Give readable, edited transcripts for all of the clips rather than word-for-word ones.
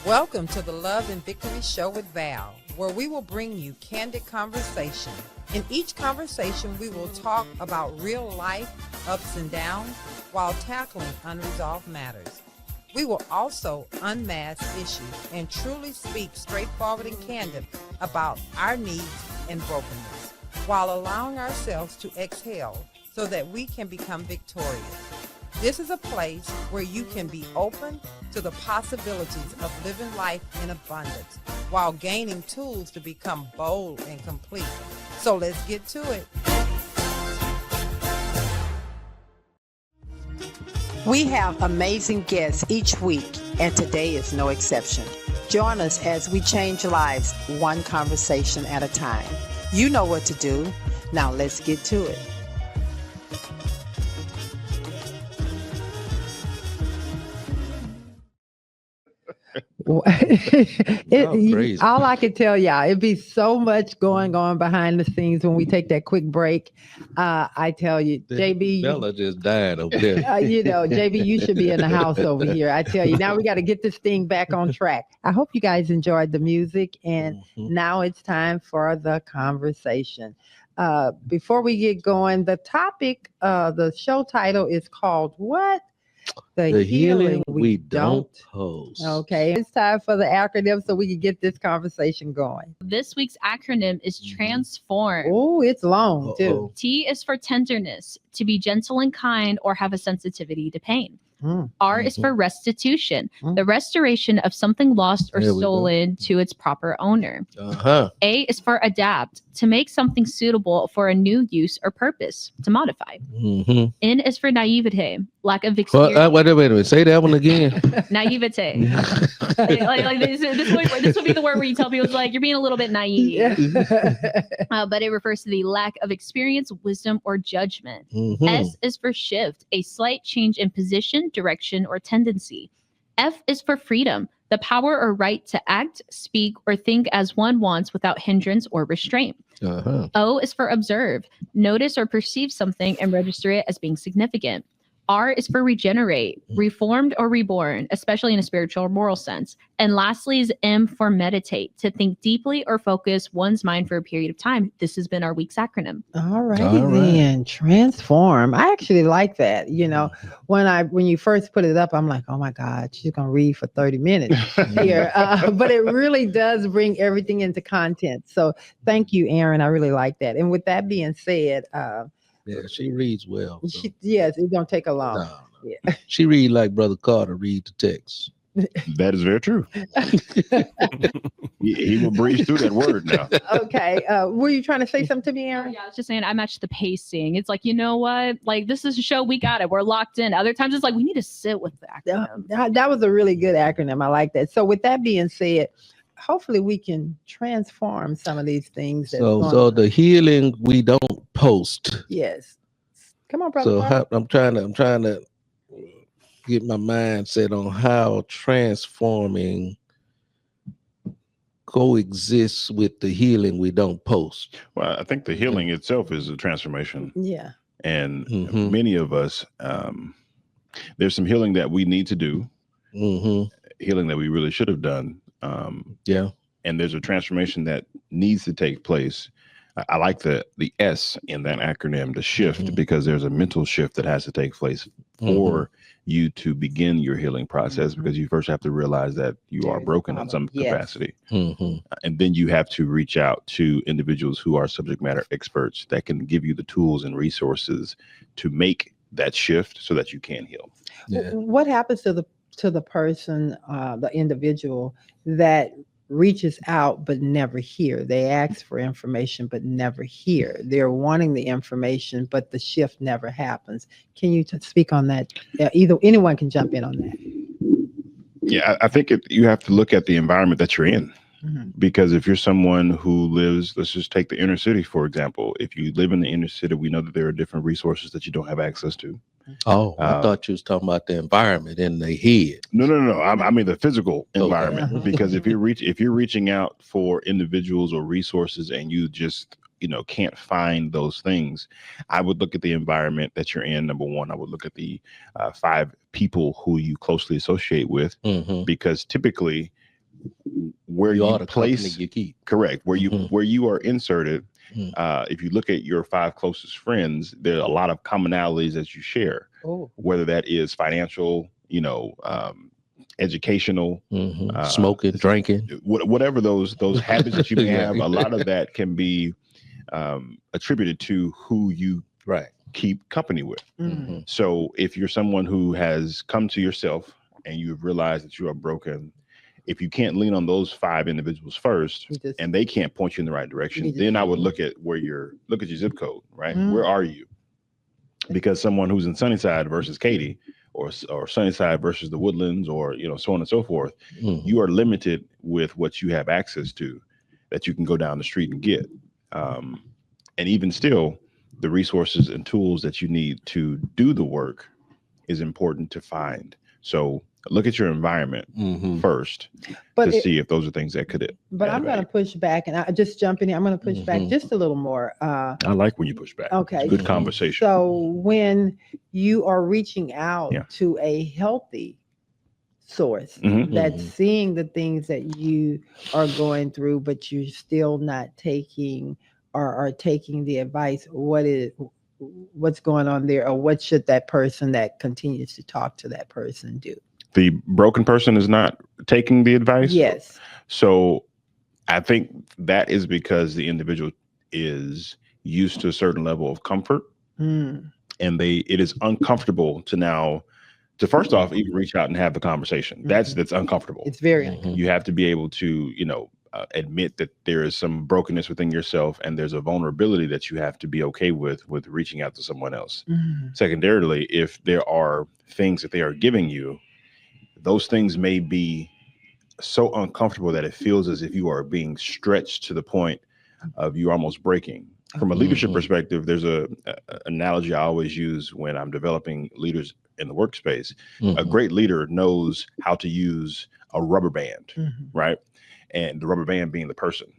Welcome to the Love and Victory Show with Val, where we will bring you candid conversation. In each conversation, we will talk about real life ups and downs while tackling unresolved matters. We will also unmask issues and truly speak straightforward and candid about our needs and brokenness, while allowing ourselves to exhale so that we can become victorious. This is a place where you can be open to the possibilities of living life in abundance while gaining tools to become bold and complete. So let's get to it. We have amazing guests each week, and today is no exception. Join us as we change lives one conversation at a time. You know what to do. Now let's get to it. All I can tell y'all, it'd be so much going on behind the scenes when we take that quick break. I tell you, JB, Bella just died over there. JB, you should be in the house over here. I tell you, now we got to get this thing back on track. I hope you guys enjoyed the music, and now it's time for the conversation. Before we get going, the topic, the show title is called what? The healing we don't post. Okay, it's time for the acronym so we can get this conversation going. This week's acronym is transform. Oh, it's long too. T is for tenderness, to be gentle and kind or have a sensitivity to pain. R is for restitution, the restoration of something lost or stolen to its proper owner. A is for adapt, to make something suitable for a new use or purpose, to modify. N is for naivete, lack of experience. Wait a minute. Say that one again. Naivete. This would be the word where you tell people, it's like, you're being a little bit naive. But it refers to the lack of experience, wisdom, or judgment. S is for shift, a slight change in position, direction, or tendency. F is for freedom, the power or right to act, speak, or think as one wants without hindrance or restraint. O is for observe, notice or perceive something and register it as being significant. R is for regenerate, reformed or reborn, especially in a spiritual or moral sense. And lastly is M for meditate, to think deeply or focus one's mind for a period of time. This has been our week's acronym. All right. Then transform. I actually like that. You know, when you first put it up, I'm like, oh my God, she's gonna read for 30 minutes here. But it really does bring everything into content. So thank you, Aaron. I really like that. And with that being said, yeah, she reads well. So. Yes, it don't take a long. No. Yeah. She read like Brother Carter read the text. That is very true. he will breeze through that word now. Okay. Were you trying to say something to me, Aaron? Yeah, I was just saying I matched the pacing. It's like, you know what? Like, this is a show, we got it. We're locked in. Other times it's like, we need to sit with the acronym. That was a really good acronym. I like that. So with that being said, hopefully we can transform some of these things. So the healing we don't post. Yes. Come on, brother. So I'm trying to get my mindset on how transforming coexists with the healing we don't post. Well, I think the healing itself is a transformation. Yeah. And many of us, there's some healing that we need to do. Healing that we really should have done. And there's a transformation that needs to take place. I like the S in that acronym, the shift, because there's a mental shift that has to take place for you to begin your healing process, because you first have to realize that you are broken in some capacity. And then you have to reach out to individuals who are subject matter experts that can give you the tools and resources to make that shift so that you can heal. What happens to the person, the individual that reaches out but never hear? They ask for information but never hear. They're wanting the information but the shift never happens. Can you speak on that? Anyone can jump in on that. Yeah, I think you have to look at the environment that you're in. Because if you're someone who lives, let's just take the inner city, for example. If you live in the inner city, we know that there are different resources that you don't have access to. Oh, I thought you was talking about the environment in the head. No. I mean the physical environment. Because if you're reaching out for individuals or resources and you just can't find those things, I would look at the environment that you're in. Number one, I would look at the 5 people who you closely associate with, because typically where you are the place company you keep. Correct. Where you are inserted. If you look at your 5 closest friends, there are a lot of commonalities that you share, whether that is financial, educational, smoking, drinking, whatever those habits that you may have. A lot of that can be attributed to who you keep company with. So if you're someone who has come to yourself and you've realized that you are broken, if you can't lean on those 5 individuals first, and they can't point you in the right direction, then I would look at your zip code, right? Where are you? Because someone who's in Sunnyside versus Katy, or Sunnyside versus the Woodlands, or so on and so forth, you are limited with what you have access to that you can go down the street and get. And even still, the resources and tools that you need to do the work is important to find. So look at your environment first to see if those are things that could. But I'm going to push back, and I just jump in here. I'm going to push back just a little more. I like when you push back. Okay. It's good conversation. So when you are reaching out to a healthy source that's seeing the things that you are going through, but you're still not taking or are taking the advice, what's going on there, or what should that person that continues to talk to that person do? The broken person is not taking the advice? Yes. So I think that is because the individual is used to a certain level of comfort, and it is uncomfortable to first off even reach out and have the conversation. That's uncomfortable. It's very uncomfortable. You have to be able to admit that there is some brokenness within yourself, and there's a vulnerability that you have to be okay with reaching out to someone else. Secondarily, if there are things that they are giving you, those things may be so uncomfortable that it feels as if you are being stretched to the point of you almost breaking. From a leadership perspective, there's a analogy I always use when I'm developing leaders in the workspace. A great leader knows how to use a rubber band, right? And the rubber band being the person.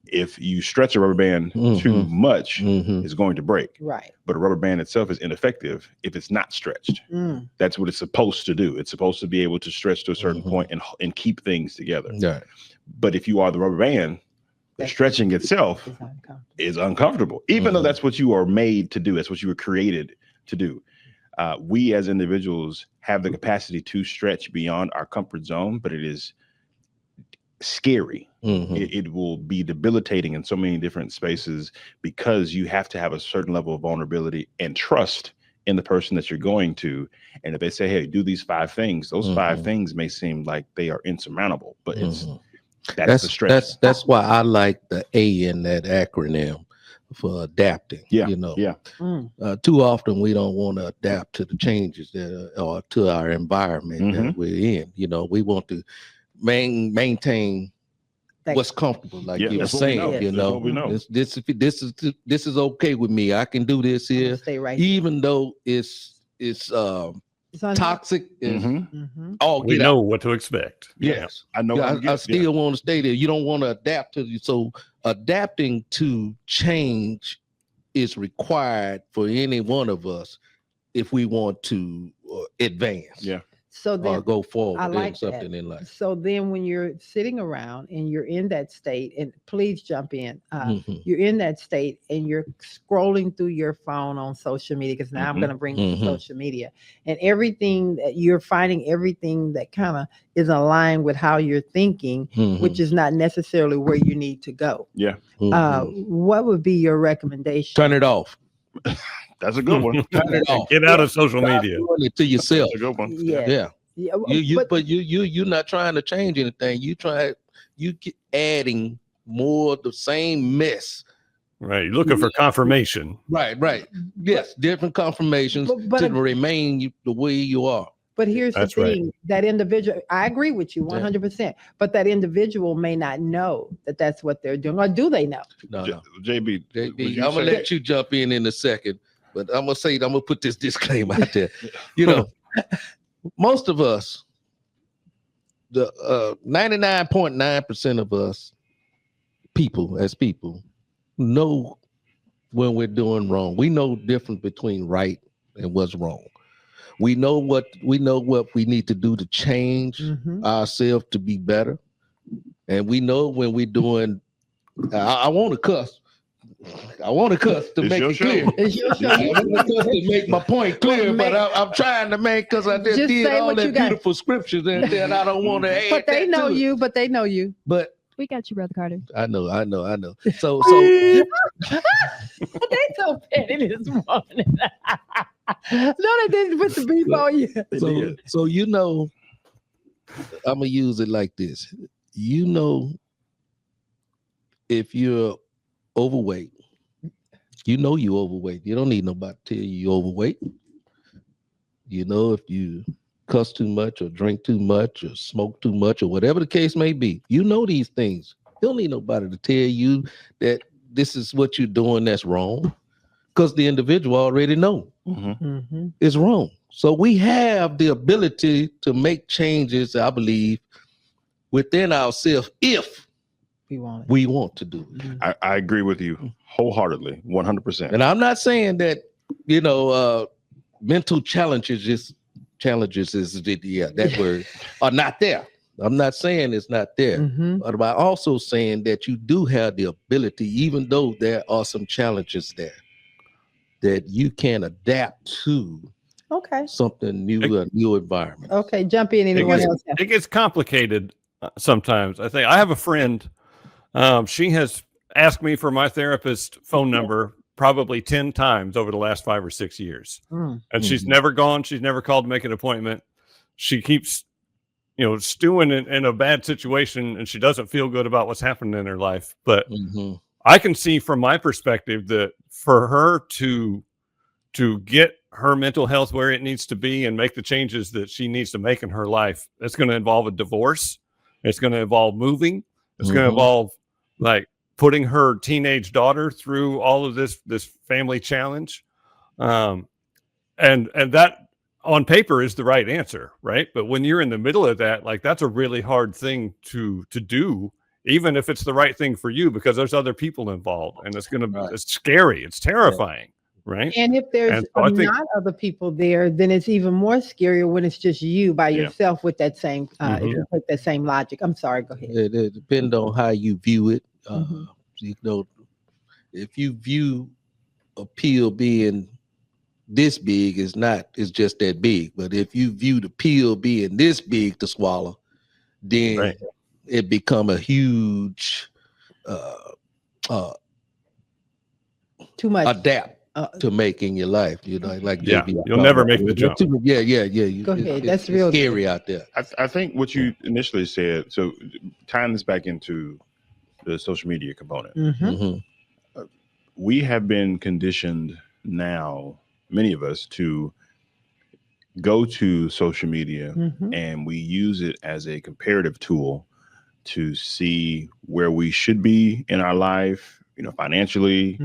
If you stretch a rubber band too much, it's going to break. Right. But a rubber band itself is ineffective if it's not stretched. That's what it's supposed to do. It's supposed to be able to stretch to a certain point and keep things together. Yeah. But if you are the rubber band, the stretching itself is uncomfortable, even though that's what you are made to do. That's what you were created to do. We as individuals have the capacity to stretch beyond our comfort zone, but it is scary. It will be debilitating in so many different spaces because you have to have a certain level of vulnerability and trust in the person that you're going to. And if they say, hey, do these 5 things, those 5 things may seem like they are insurmountable, but that's the stretch. That's why I like the A in that acronym for adapting. Too often we don't want to adapt to the changes or to our environment that we're in. We want to maintain what's comfortable, like you were saying. This is okay with me. I can do this here, stay right even though it's toxic. We know what to expect. Yes, I know. I still want to stay there. You don't want to adapt to it. So adapting to change is required for any one of us if we want to advance. So then go forward. I like something that. in life. So then when you're sitting around and you're in that state, and please jump in, you're in that state and you're scrolling through your phone on social media, because now I'm going to bring social media, and everything that you're finding, everything that kind of is aligned with how you're thinking, which is not necessarily where you need to go. What would be your recommendation? Turn it off. That's a good one. Turn it off. Get out of social media. Doing it to yourself. That's a good one. But you're not trying to change anything. You keep adding more of the same mess. Right. You're looking for confirmation. Right. Yes, different confirmations to remain the way you are. But here's the thing, that individual, I agree with you 100%, but that individual may not know that that's what they're doing, or do they know? No. JB, I'm going to let you jump in a second, but I'm going to put this disclaimer out there. Most of us, the 99.9% of us people know when we're doing wrong. We know the difference between right and what's wrong. We know what we need to do to change ourselves to be better. And we know when we're doing, I want to cuss. I want to cuss to make it clear. It's your show. I want to cuss to make my point clear, but I'm trying to make, because I just did all that beautiful scriptures, and then I don't want to add. But they know you. But they know you. But we got you, Brother Carter. I know. So they so petty this morning. No, they didn't put the beef on you. So you know, I'm gonna use it like this. You know, if you're overweight, you know you're overweight. You don't need nobody to tell you you're overweight. You know, if you cuss too much or drink too much or smoke too much or whatever the case may be, you know these things. You don't need nobody to tell you that this is what you're doing that's wrong, because the individual already know it's wrong. So we have the ability to make changes, I believe, within ourselves if we want to do it. I agree with you wholeheartedly, 100%. And I'm not saying that, mental challenges is that word are not there. I'm not saying it's not there, but I'm also saying that you do have the ability, even though there are some challenges there, that you can adapt to something new, a new environment. Okay, jump in. Anyone else? It gets complicated sometimes. I think I have a friend. She has asked me for my therapist phone number probably 10 times over the last 5 or 6 years. And she's never gone. She's never called to make an appointment. She keeps, stewing in a bad situation, and she doesn't feel good about what's happening in her life. But I can see from my perspective that for her to get her mental health where it needs to be and make the changes that she needs to make in her life, it's going to involve a divorce. It's going to involve moving. It's going to involve like putting her teenage daughter through all of this family challenge. And that on paper is the right answer, right? But when you're in the middle of that, like that's a really hard thing to do, even if it's the right thing for you, because there's other people involved, and it's going to it's scary. It's terrifying. Right. And if there's not other people there, then it's even more scarier when it's just you by yourself with that same if you take that same logic. I'm sorry, go ahead. It depends on how you view it. If you view a pill being this big, it's just that big. But if you view the pill being this big to swallow, then it become a huge too much adapt to make in your life, like you'll never make the jump. Go ahead. That's real scary out there. I think what you initially said, so tying this back into the social media component, we have been conditioned now, many of us, to go to social media and we use it as a comparative tool to see where we should be in our life, financially,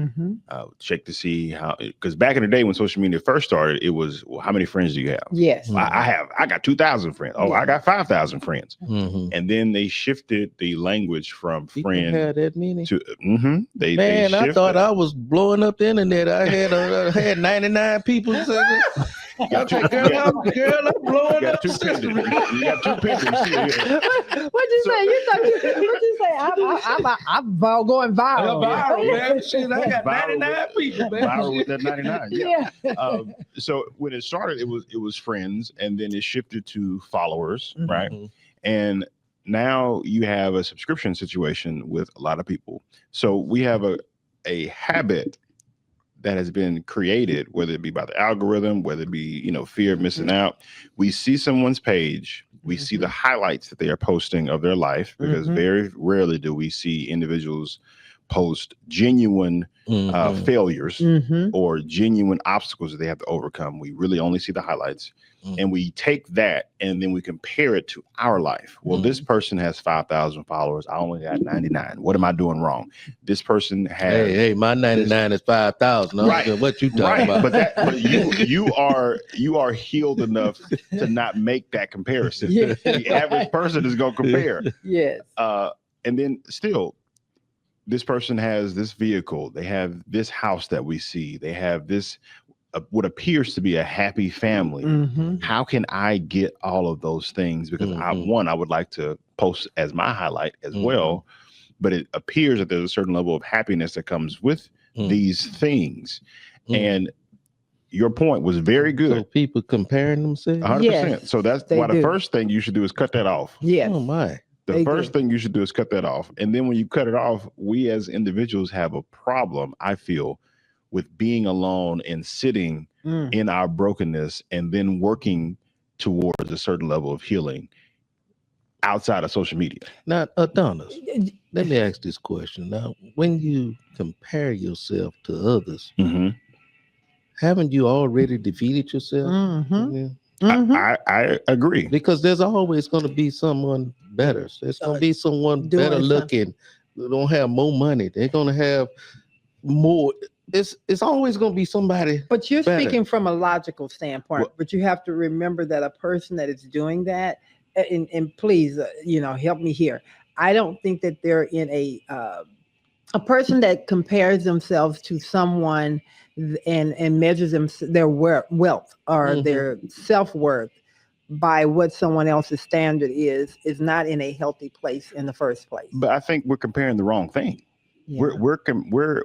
check to see how, because back in the day when social media first started, it was, well, how many friends do you have? Yes. I got 2,000 friends. Oh, I got 5,000 friends. And then they shifted the language from friend that meaning to, I thought I was blowing up the internet. I had 99 people saying, girl, I'm blowing up. You got two pictures. What'd you say? What'd you say? I'm going viral. Man. Shit, I got 99 people, man. Viral with that 99. Yeah. So when it started, it was friends, and then it shifted to followers, right? And now you have a subscription situation with a lot of people. So we have a habit that has been created, whether it be by the algorithm, whether it be, fear of missing out. We see someone's page, we see the highlights that they are posting of their life, because very rarely do we see individuals post genuine failures or genuine obstacles that they have to overcome. We really only see the highlights, and we take that and then we compare it to our life. Well, this person has 5,000 followers. I only got 99. What am I doing wrong? This person has hey, my 99 is 5,000. Right. What you talking about? But you are healed enough to not make that comparison. The average person is gonna compare. Yes. And then still, this person has this vehicle, they have this house that we see, they have this what appears to be a happy family. How can I get all of those things? Because I would like to post as my highlight as well, but it appears that there's a certain level of happiness that comes with these things. And your point was very good. So people comparing themselves? 100%. Yes, so that's why the first thing you should do is cut that off. Yes. Oh my. The first thing you should do is cut that off. And then when you cut it off, we as individuals have a problem, I feel, with being alone and sitting in our brokenness and then working towards a certain level of healing outside of social media. Now, Adonis, let me ask this question. Now, when you compare yourself to others, haven't you already defeated yourself? I agree. Because there's always going to be someone better. There's going to be someone better looking, who don't have more money. They're going to have more. It's always going to be somebody. But you're better. speaking from a logical standpoint. But you have to remember that a person that is doing that, and please, help me here. I don't think that they're in a person that compares themselves to someone and measures their wealth or their self-worth by what someone else's standard is not in a healthy place in the first place. But I think we're comparing the wrong thing. Yeah.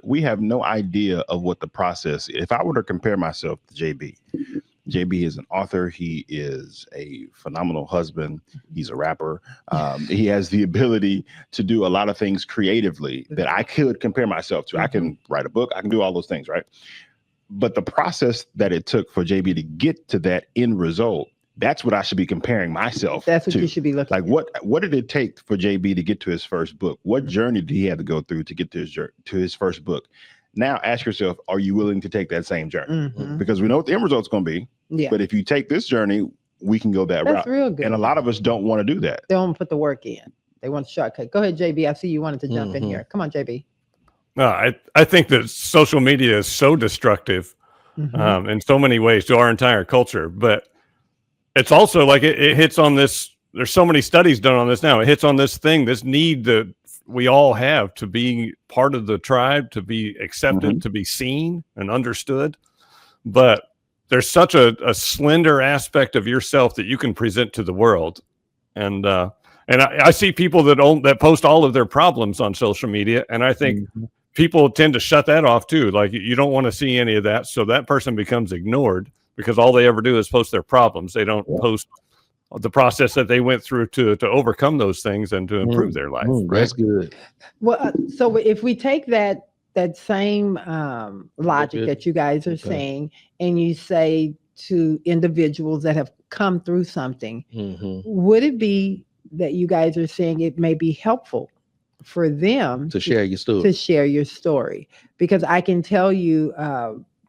We have no idea of what the process is. If I were to compare myself to JB is an author. He is a phenomenal husband. He's a rapper. He has the ability to do a lot of things creatively that I could compare myself to. I can write a book. I can do all those things, right? But the process that it took for JB to get to that end result, that's what I should be comparing myself to. That's what you should be looking at. What did it take for JB to get to his first book? What journey did he have to go through to get to his first book? Now ask yourself, are you willing to take that same journey? Because we know what the end result's going to be. Yeah. But if you take this journey, we can go that route. That's real good. And a lot of us don't want to do that. They don't put the work in. They want the shortcut. Go ahead, JB. I see you wanted to jump in here. Come on, JB. No, I think that social media is so destructive in so many ways to our entire culture. But it's also like it hits on this. There's so many studies done on this now. It hits on this thing, this need that we all have to be part of the tribe, to be accepted, to be seen and understood. But there's such a slender aspect of yourself that you can present to the world. And I see people that post all of their problems on social media. And I think people tend to shut that off too. Like, you don't want to see any of that. So that person becomes ignored because all they ever do is post their problems. They don't post the process that they went through to overcome those things and to improve their life. That's good. Well, so if we take that same logic that you guys are saying, and you say to individuals that have come through something, would it be that you guys are saying it may be helpful for them to share your story? To share your story, because I can tell you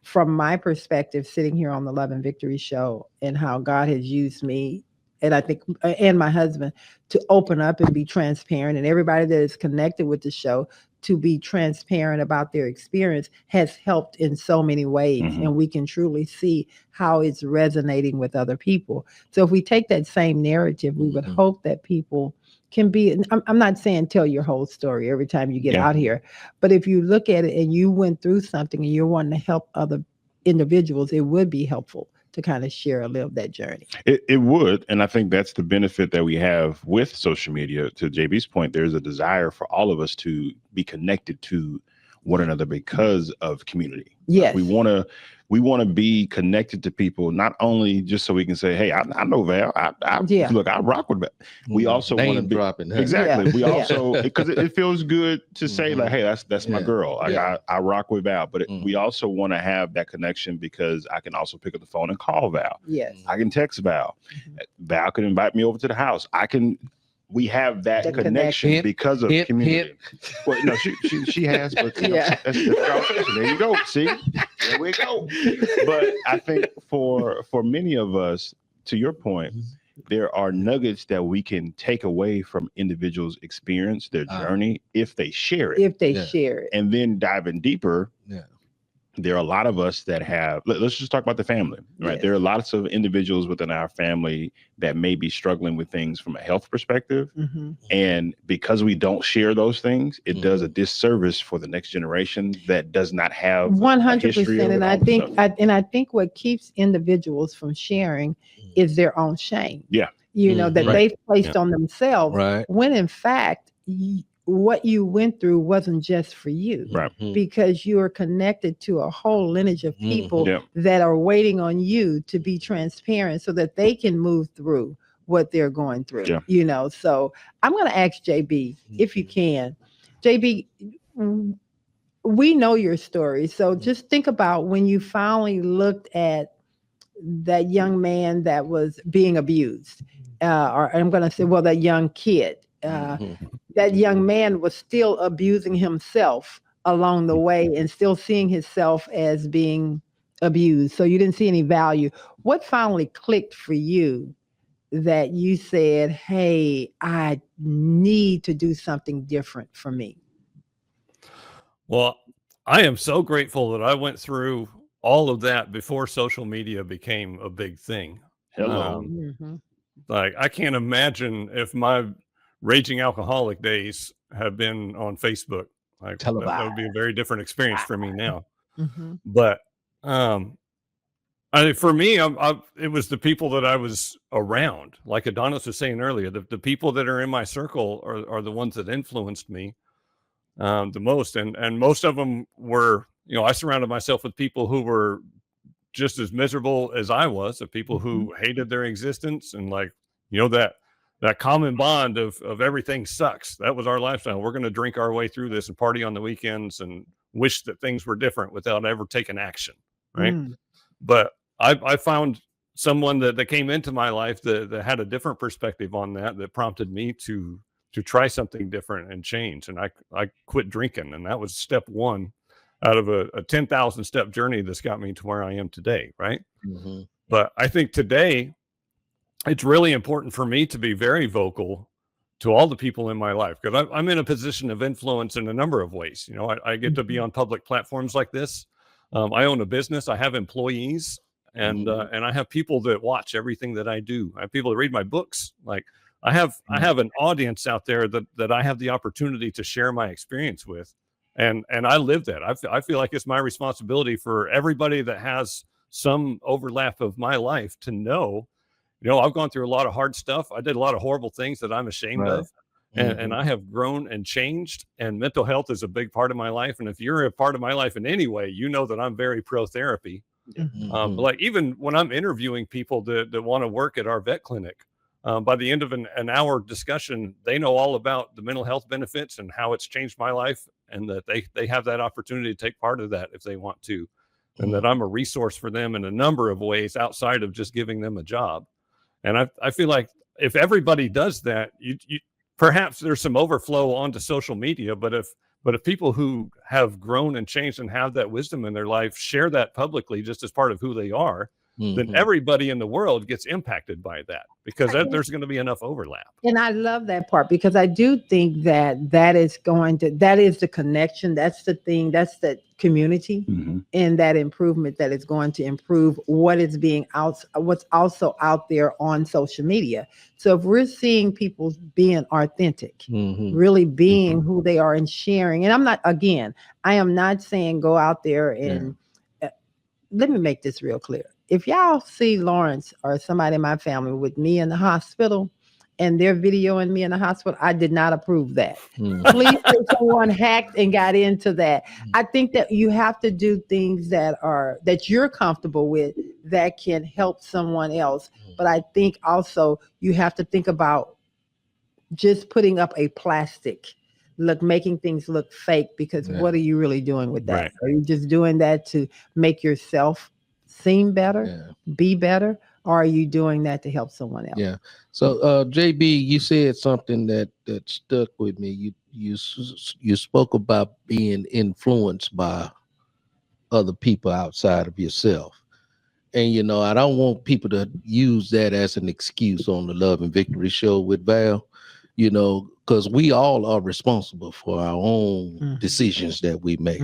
from my perspective, sitting here on the Love and Victory show, and how God has used me, and I think, and my husband, to open up and be transparent, and everybody that is connected with the show to be transparent about their experience has helped in so many ways. And we can truly see how it's resonating with other people. So if we take that same narrative, we would hope that people can be, I'm not saying tell your whole story every time you get out here, but if you look at it and you went through something and you're wanting to help other individuals, it would be helpful to kind of share a little of that journey. It would. And I think that's the benefit that we have with social media. To JB's point, there's a desire for all of us to be connected to one another because of community. Yes. We want to be connected to people, not only just so we can say, hey, I know Val. Look, I rock with Val. We also want to be dropping. Exactly. We also, because it feels good to say like, hey, that's my girl. I rock with Val. But we also want to have that connection because I can also pick up the phone and call Val. Yes. I can text Val. Val can invite me over to the house. We have that connection because of community. Well, no, she has, but that's the conversation. There you go. See, there we go. But I think for many of us, to your point, there are nuggets that we can take away from individuals' experience, their journey, if they share it. If they share it. And then diving deeper. there are a lot of us that have, let's just talk about the family, right? Yes. There are lots of individuals within our family that may be struggling with things from a health perspective. And because we don't share those things, it does a disservice for the next generation that does not have 100%. And I think what keeps individuals from sharing is their own shame. Yeah. You know, that they've placed on themselves, when in fact, what you went through wasn't just for you, because you are connected to a whole lineage of people that are waiting on you to be transparent so that they can move through what they're going through, you know. So I'm going to ask JB, if you can. JB, we know your story. So just think about when you finally looked at that young man that was being abused, or I'm going to say, well, that young kid. That young man was still abusing himself along the way and still seeing himself as being abused. So you didn't see any value. What finally clicked for you that you said, hey, I need to do something different for me? Well, I am so grateful that I went through all of that before social media became a big thing. Hello. Like, I can't imagine if my raging alcoholic days have been on Facebook. Like, that would be a very different experience for me now. But for me, it was the people that I was around. Like Adonis was saying earlier, the people that are in my circle are the ones that influenced me the most. And most of them were, you know, I surrounded myself with people who were just as miserable as I was, of people who hated their existence, and like, you know, that common bond of everything sucks. That was our lifestyle. We're going to drink our way through this and party on the weekends and wish that things were different without ever taking action. Right. But I found someone that came into my life that had a different perspective on that prompted me to try something different and change. And I quit drinking. And that was step one out of a 10,000 step journey that's got me to where I am today. Right. But I think today, it's really important for me to be very vocal to all the people in my life, because I'm in a position of influence in a number of ways. You know, I get to be on public platforms like this. I own a business. I have employees, and I have people that watch everything that I do. I have people that read my books. Like, I have an audience out there that I have the opportunity to share my experience with, and I live that. I feel like it's my responsibility for everybody that has some overlap of my life to know, you know, I've gone through a lot of hard stuff. I did a lot of horrible things that I'm ashamed of. And I have grown and changed, and mental health is a big part of my life. And if you're a part of my life in any way, you know that I'm very pro therapy. But like, even when I'm interviewing people that want to work at our vet clinic, by the end of an hour discussion, they know all about the mental health benefits and how it's changed my life, and that they have that opportunity to take part of that if they want to, and that I'm a resource for them in a number of ways outside of just giving them a job. And I feel like if everybody does that, you perhaps there's some overflow onto social media, but if people who have grown and changed and have that wisdom in their life share that publicly just as part of who they are, then everybody in the world gets impacted by that, because there's going to be enough overlap. And I love that part, because I do think that is the connection. That's the thing. That's the community and that improvement that is going to improve what's also out there on social media. So if we're seeing people being authentic, really being who they are and sharing, and I am not saying go out there and let me make this real clear. If y'all see Lawrence or somebody in my family with me in the hospital and they're videoing me in the hospital, I did not approve that. Please say someone hacked and got into that. I think that you have to do things that you're comfortable with that can help someone else. But I think also you have to think about just putting up a plastic, making things look fake, because what are you really doing with that? Right. Are you just doing that to make yourself seem better, be better, or are you doing that to help someone else? Yeah. So JB, you said something that stuck with me. You spoke about being influenced by other people outside of yourself. And, you know, I don't want people to use that as an excuse on the Love and Victory show with Val. You know, because we all are responsible for our own decisions that we make.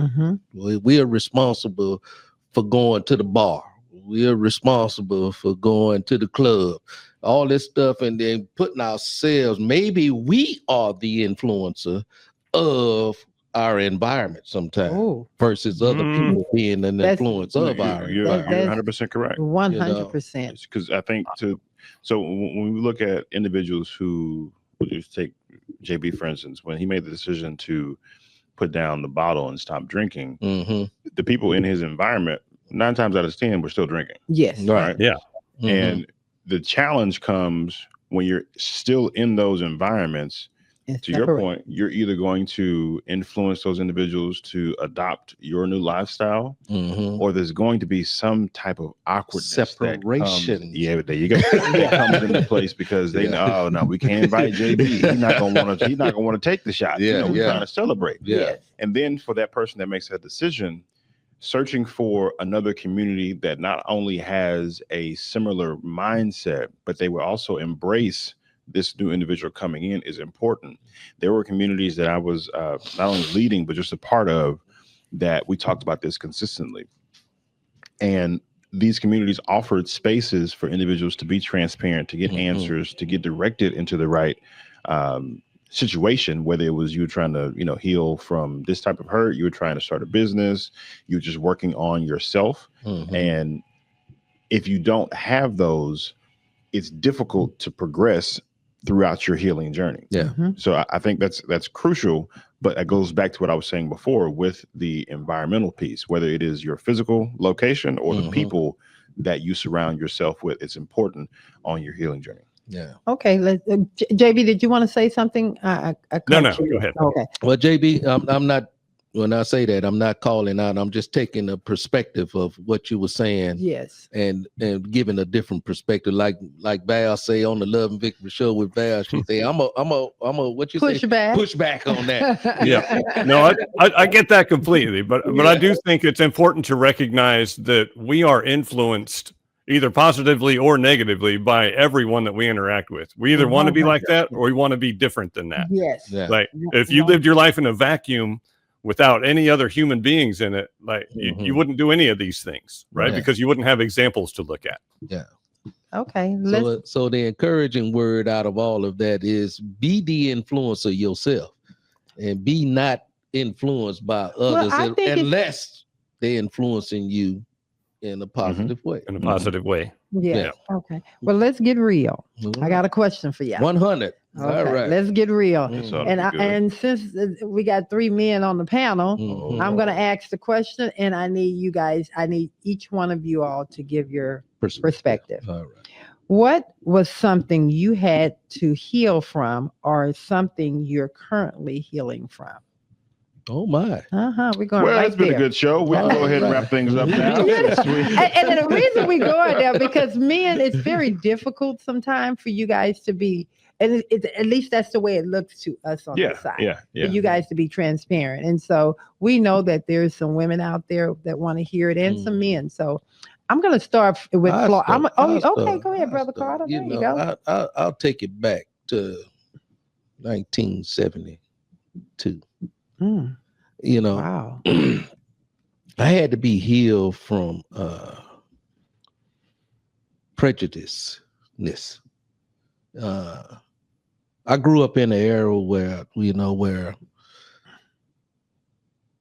We are responsible for going to the bar. We are responsible for going to the club, all this stuff, and then putting ourselves, maybe we are the influencer of our environment sometimes versus other people being an influence of our you're environment. 100% correct. 100%. Because I think so when we look at individuals who, just take JB for instance, when he made the decision to put down the bottle and stop drinking, the people in his environment 9 times out of 10 were still drinking. Yes. Right. Yeah. And the challenge comes when you're still in those environments. To your point, you're either going to influence those individuals to adopt your new lifestyle, or there's going to be some type of awkwardness, separation. There you go. That comes into place because they know, oh no, we can't invite JB. He's not gonna want to take the shot. We're trying to celebrate. And then for that person that makes that decision, searching for another community that not only has a similar mindset, but they will also embrace this new individual coming in is important. There were communities that I was not only leading, but just a part of, that we talked about this consistently. And these communities offered spaces for individuals to be transparent, to get answers, to get directed into the right situation, whether it was you trying to, heal from this type of hurt, you were trying to start a business, you're just working on yourself. And if you don't have those, it's difficult to progress throughout your healing journey. So I think that's crucial, but it goes back to what I was saying before with the environmental piece, whether it is your physical location or the people that you surround yourself with. It's important on your healing journey. Okay. JB, did you want to say something? No, go ahead. Okay. Well, JB, I'm not, when I say that, I'm not calling out. I'm just taking a perspective of what you were saying. Yes. And giving a different perspective, like Val say on the Love and Victory show with Val, she say, I'm a what you push say? Back. Push back on that. Yeah. No, I get that completely, but I do think it's important to recognize that we are influenced either positively or negatively by everyone that we interact with. We either want to be like that or we want to be different than that. Yes. Like if you lived your life in a vacuum without any other human beings in it, like you wouldn't do any of these things, right? Because you wouldn't have examples to look at. Okay. So the encouraging word out of all of that is be the influencer yourself and be not influenced by others unless they're influencing you in a positive way. In a positive way. Yeah. Okay. Well, let's get real. I got a question for you. 100. Okay. All right. Let's get real. And since we got 3 men on the panel, I'm going to ask the question, and I need each one of you all to give your perspective. All right. What was something you had to heal from, or something you're currently healing from? Oh my! We're going. Well, it's been a good show. We can go ahead and wrap things up now. And the reason we go there, because men, it's very difficult sometimes for you guys to be, and at least that's the way it looks to us on the side. For you guys to be transparent, and so we know that there's some women out there that want to hear it, and some men. So I'm going to start with Flo. Okay, go ahead, Brother Carter. There you go. I'll take it back to 1972. Wow. I had to be healed from prejudiceness. I grew up in an era where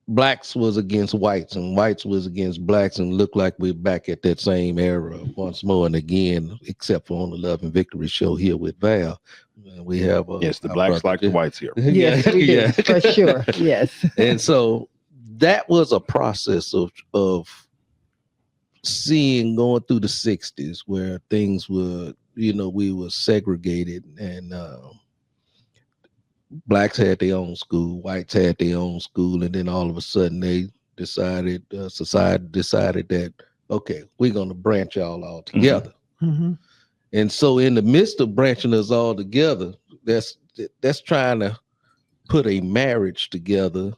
blacks was against whites and whites was against blacks, and looked like we're back at that same era once more and again, except for on the Love and Victory show here with Val. We have the blacks like the whites here. Yes, we do, for sure. Yes. And so that was a process of seeing, going through the 60s, where things were, we were segregated, and blacks had their own school, whites had their own school, and then all of a sudden society decided that, okay, we're going to branch y'all all together. And so in the midst of branching us all together, that's trying to put a marriage together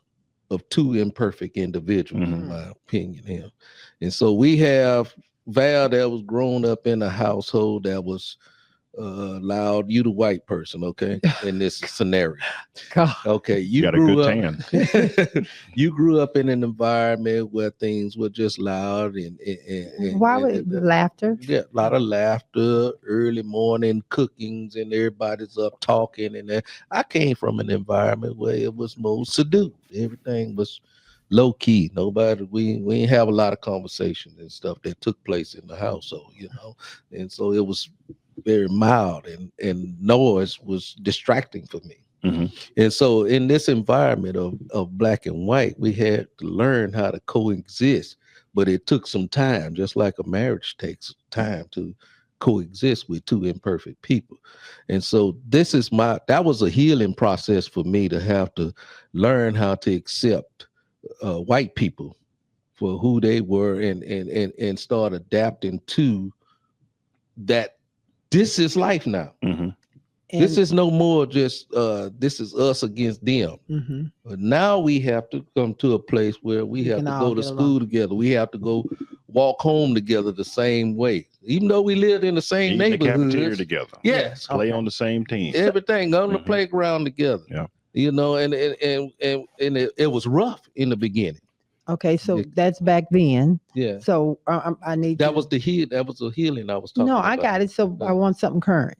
of 2 imperfect individuals, in my opinion. And so we have Val that was grown up in a household that was loud. You the white person, okay, in this scenario. God. Okay, you got a grew good up. tan. You grew up in an environment where things were just loud and Why would laughter? Yeah, a lot of laughter, early morning cookings, and everybody's up talking. And I came from an environment where it was more subdued. Everything was low key. Nobody, we didn't have a lot of conversations and stuff that took place in the household, and so it was very mild, and noise was distracting for me. Mm-hmm. And so in this environment of black and white, we had to learn how to coexist, but it took some time, just like a marriage takes time to coexist with two imperfect people. And so that was a healing process for me, to have to learn how to accept white people for who they were, and start adapting to that. This is life now. Mm-hmm. This is no more just this is us against them. Mm-hmm. But now we have to come to a place where we have to go to school together. We have to go walk home together the same way, even though we lived in the same neighborhood. The cafeteria together. Yes, play on the same team. Everything on the playground together. Yeah, and it was rough in the beginning. Okay, so that's back then. Yeah. So I need that was the heal. That was the healing I was talking about. No, I got it. So I want something current.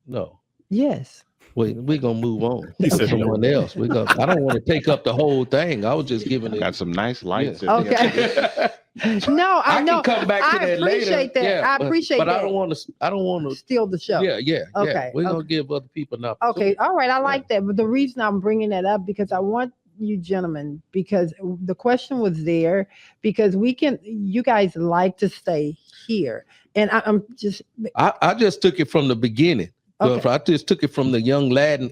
No. Yes. Wait, we're gonna move on to someone else. I don't want to take up the whole thing. I was just giving it. Got some nice lights. Yeah. Okay. No, I know. Can come back to that later. I appreciate that. Yeah, I appreciate that. But I don't want to steal the show. Yeah. Okay. We're gonna give other people an opportunity. Okay. All right. I like that. But the reason I'm bringing that up, because I want you gentlemen, because the question was there, because you guys like to stay here, and I just took it from the beginning. Okay. I just took it from the young lad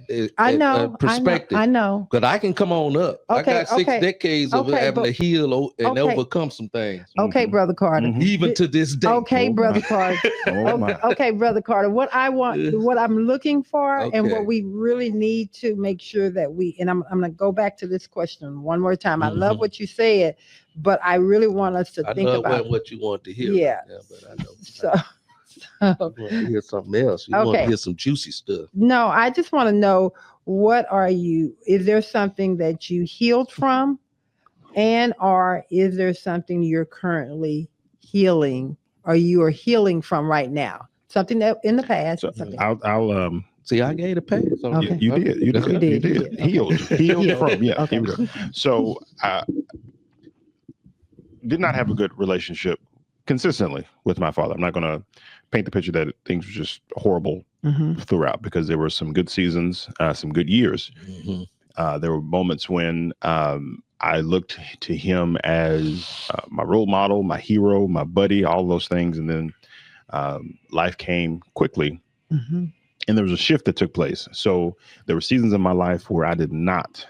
perspective. I know. But I can come on up. Okay, I got 6 decades of having to heal and overcome some things. Okay, Brother Carter. Mm-hmm. Even to this day. Okay, Brother Carter. Okay, Brother Carter. What I'm looking for, and what we really need to make sure that and I'm going to go back to this question one more time. I love what you said, but I really want us to think about what you want to hear. Yeah. Right now, but I know. So. You want to hear something else. You want to hear some juicy stuff. No, I just want to know, is there something that you healed from, or is there something you're currently healing, or you are healing from right now? Something that in the past. So I'll see, I gave a pass. Okay. You did. Healed from. Yeah. Okay. So I did not have a good relationship consistently with my father. I'm not going to paint the picture that things were just horrible throughout, because there were some good seasons, some good years. Mm-hmm. There were moments when I looked to him as my role model, my hero, my buddy, all those things. And then life came quickly, and there was a shift that took place. So there were seasons in my life where I did not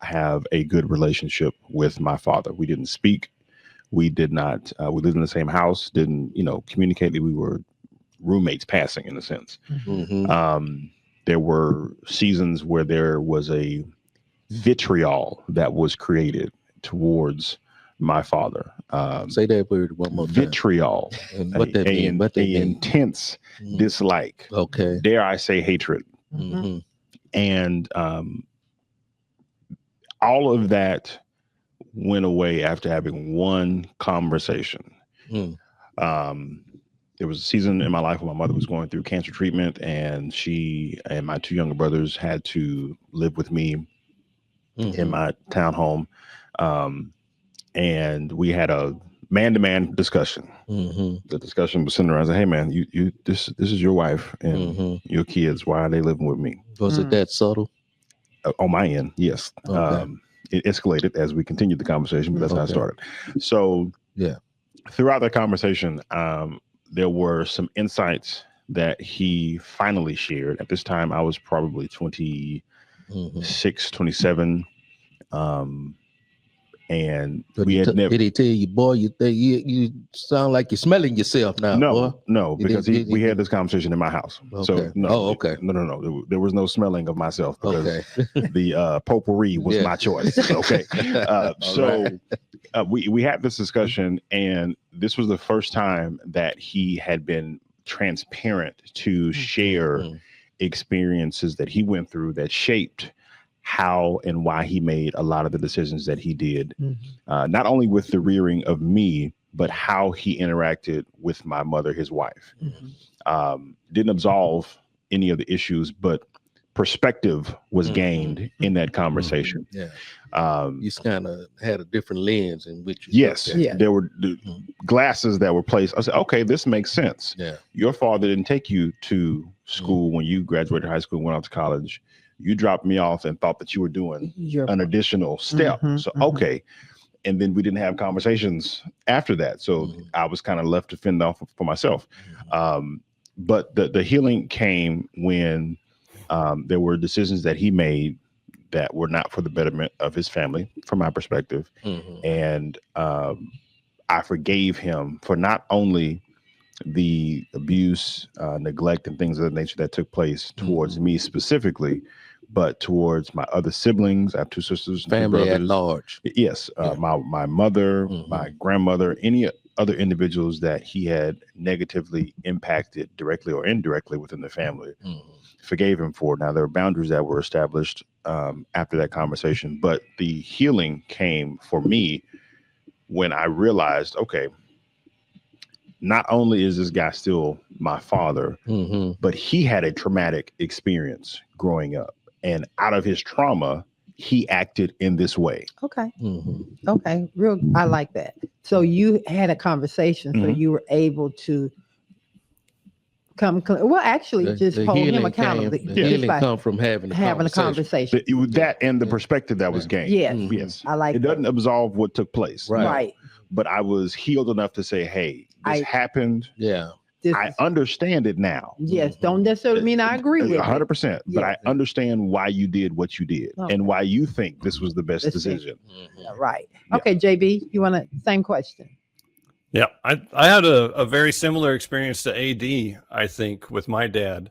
have a good relationship with my father. We didn't speak. We did not, we lived in the same house, didn't, communicate. We were roommates passing, in a sense. Mm-hmm. There were seasons where there was a vitriol that was created towards my father. Say that word one more time. Vitriol. And what that means? An intense dislike. Okay. Dare I say hatred. Mm-hmm. And all of that went away after having one conversation. There was a season in my life when my mother was going through cancer treatment, and she and my 2 younger brothers had to live with me in my townhome. And we had a man-to-man discussion. The discussion was centered around, hey man, this is your wife and your kids. Why are they living with me? Was it that subtle? On my end, yes. Okay. It escalated as we continued the conversation, but that's how it started. So throughout that conversation, there were some insights that he finally shared. At this time, I was probably 26, 27. And we had never. Did he tell you, boy, you sound like you're smelling yourself now? No, because we had this conversation in my house. Okay. So no. Oh, okay. No. There was no smelling of myself because the potpourri was my choice. Okay. We had this discussion, and this was the first time that he had been transparent to share experiences that he went through that shaped how and why he made a lot of the decisions that he did, not only with the rearing of me, but how he interacted with my mother, his wife. Didn't absolve any of the issues, but perspective was gained in that conversation. You kind of had a different lens in which there were glasses that were placed. I said, okay, this makes sense. Your father didn't take you to school when you graduated high school and went off to college. You dropped me off and thought that you were doing an additional step. So okay. And then we didn't have conversations after that. So I was kind of left to fend off for myself. But the healing came when there were decisions that he made that were not for the betterment of his family, from my perspective. And I forgave him for not only the abuse, neglect, and things of that nature that took place towards me specifically, but towards my other siblings. I have 2 sisters, family 2 brothers. At large. Yes, my mother, my grandmother, any other individuals that he had negatively impacted directly or indirectly within the family. Forgave him for. Now there are boundaries that were established after that conversation, but the healing came for me when I realized, okay, not only is this guy still my father, but he had a traumatic experience growing up. And out of his trauma, he acted in this way. Okay. Okay. I like that. So you had a conversation, so you were able to come. Well, actually, just hold him accountable. The healing come from having a conversation. That and the perspective that was gained. Yes. I like it. Doesn't absolve what took place. Right. But I was healed enough to say, hey, this happened. I understand it now. Yes, don't necessarily mean I agree with 100%, but I understand why you did what you did and why you think this was the best decision. Right. Okay, JB, you want to same question? Yeah, I had a very similar experience to AD, I think, with my dad.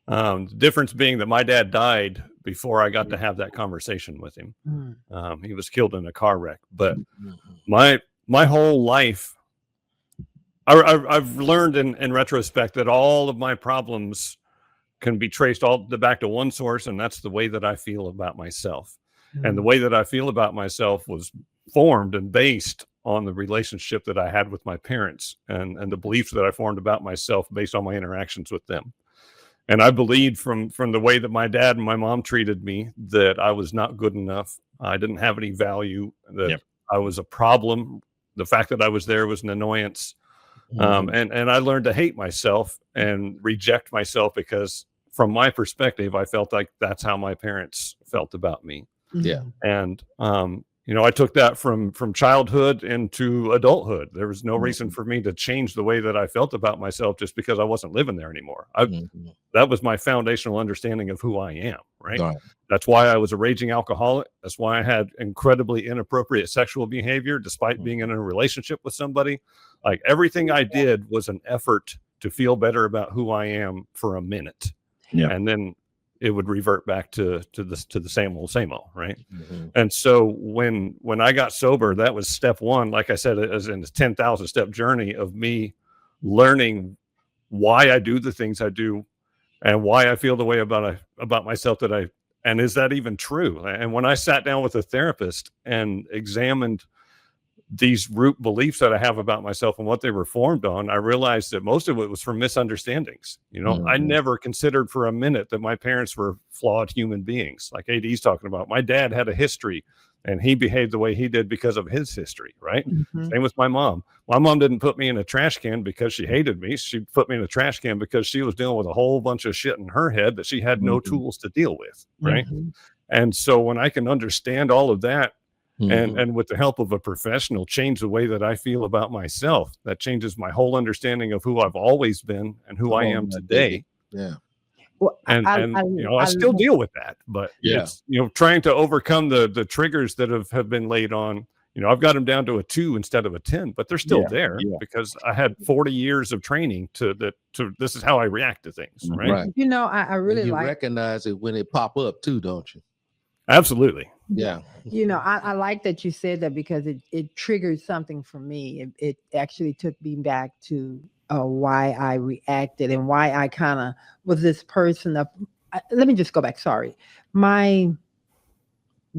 The difference being that my dad died before I got to have that conversation with him. He was killed in a car wreck, but my whole life, I've learned in retrospect that all of my problems can be traced all back to one source, and that's the way that I feel about myself. And the way that I feel about myself was formed and based on the relationship that I had with my parents and the beliefs that I formed about myself based on my interactions with them. And I believed from the way that my dad and my mom treated me that I was not good enough. I didn't have any value, that I was a problem. The fact that I was there was an annoyance. And I learned to hate myself and reject myself because from my perspective, I felt like that's how my parents felt about me. And, I took that from childhood into adulthood. There was no reason for me to change the way that I felt about myself just because I wasn't living there anymore. That was my foundational understanding of who I am, right? That's why I was a raging alcoholic. That's why I had incredibly inappropriate sexual behavior, despite being in a relationship with somebody. Like everything I did was an effort to feel better about who I am for a minute. And then it would revert back to the same old, right? And so when I got sober, that was step one. Like I said, as in a 10,000 step journey of me learning why I do the things I do and why I feel the way about myself and is that even true? And when I sat down with a therapist and examined these root beliefs that I have about myself and what they were formed on, I realized that most of it was from misunderstandings. I never considered for a minute that my parents were flawed human beings. Like AD's talking about, my dad had a history and he behaved the way he did because of his history, right? Same with my mom. My mom didn't put me in a trash can because she hated me. She put me in a trash can because she was dealing with a whole bunch of shit in her head that she had no tools to deal with, right? And so when I can understand all of that, and with the help of a professional, change the way that I feel about myself, that changes my whole understanding of who I've always been and who I am today. Well, I still deal with that, but it's, trying to overcome the triggers that have been laid on, I've got them down to a 2 instead of a 10, but they're still there because I had 40 years of training to this is how I react to things. Right. I really recognize it when it pop up too, don't you? Absolutely. Yeah. I like that you said that because it triggered something for me. It actually took me back to why I reacted and why I kind of was this person of, let me just go back. Sorry. My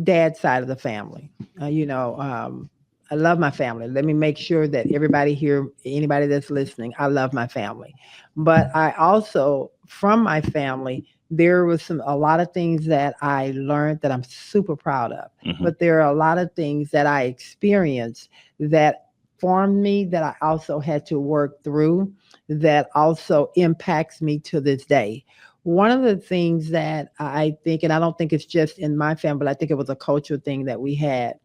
dad's side of the family, I love my family. Let me make sure that everybody here, anybody that's listening, I love my family. But I also, from my family, there was a lot of things that I learned that I'm super proud of. Mm-hmm. But there are a lot of things that I experienced that formed me that I also had to work through that also impacts me to this day. One of the things that I think, and I don't think it's just in my family, but I think it was a cultural thing that we had.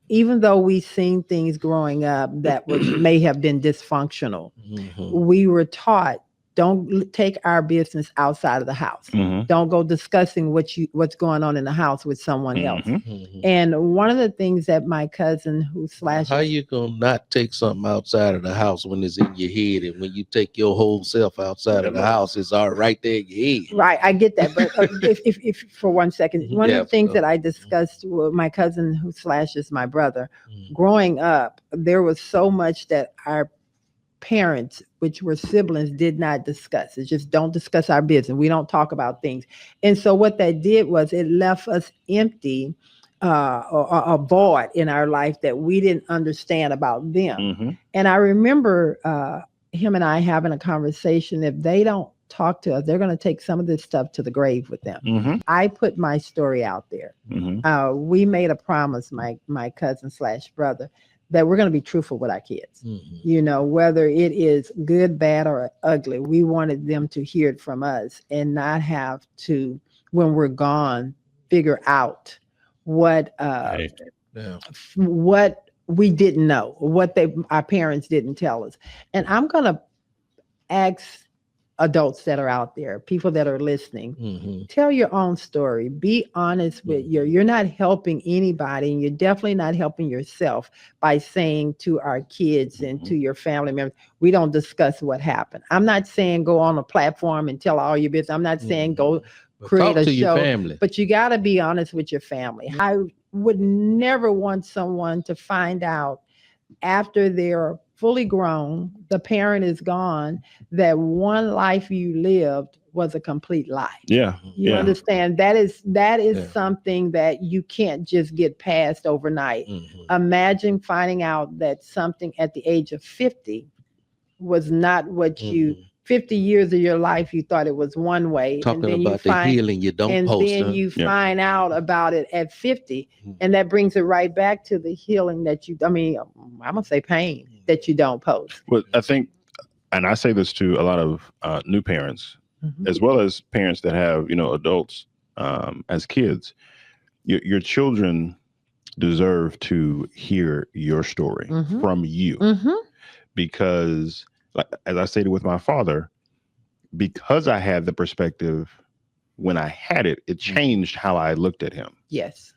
Even though we seen things growing up that may have been dysfunctional, we were taught, don't take our business outside of the house. Don't go discussing what's going on in the house with someone else. And one of the things that my cousin who slashes... How you gonna not take something outside of the house when it's in your head, and when you take your whole self outside of the house, it's all right there in your head? Right, I get that. But if for 1 second, one of the things that I discussed with my cousin who slashes my brother, growing up, there was so much that our parents, which were siblings, did not discuss. It's just, don't discuss our business. We don't talk about things. And so what that did was it left us empty, or a void in our life that we didn't understand about them. And I remember him and I having a conversation. If they don't talk to us, they're going to take some of this stuff to the grave with them. I put my story out there. We made a promise, my cousin / brother, that we're going to be truthful with our kids. Whether it is good, bad, or ugly, we wanted them to hear it from us and not have to, when we're gone, figure out what we didn't know, what our parents didn't tell us. And I'm going to ask adults that are out there, people that are listening, tell your own story. Be honest with you're not helping anybody, and you're definitely not helping yourself by saying to our kids and to your family members, we don't discuss what happened. I'm not saying go on a platform and tell all your business. I'm not saying go create a show, your family. But you got to be honest with your family. I would never want someone to find out after they're fully grown, the parent is gone, that one life you lived was a complete lie. You understand? That is something that you can't just get past overnight. Imagine finding out that something at the age of 50 was not what you 50 years of your life, you thought it was one way. Talking and then about the healing you don't and post. And then you find out about it at 50. And that brings it right back to the healing that I'm going to say pain that you don't post. Well, I think, and I say this to a lot of new parents, as well as parents that have, adults as kids, your children deserve to hear your story from you. Because, as I stated with my father, because I had the perspective when I had it, it changed how I looked at him. Yes.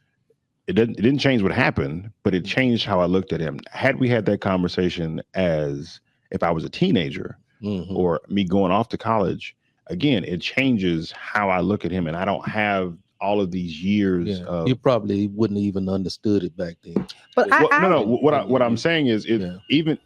It didn't change what happened, but it changed how I looked at him. Had we had that conversation as if I was a teenager or me going off to college, again, it changes how I look at him, and I don't have all of these years. You probably wouldn't even understood it back then. But what I'm saying is, even.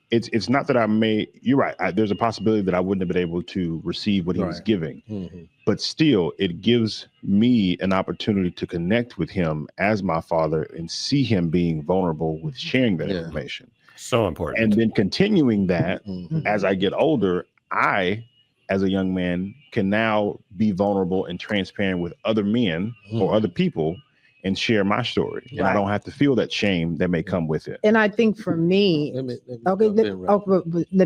It's not that you're right. There's a possibility that I wouldn't have been able to receive what he was giving, but still it gives me an opportunity to connect with him as my father and see him being vulnerable with sharing that information. So important. And then continuing that as I get older, I, as a young man, can now be vulnerable and transparent with other men or other people and share my story. And I don't have to feel that shame that may come with it. And I think for me, let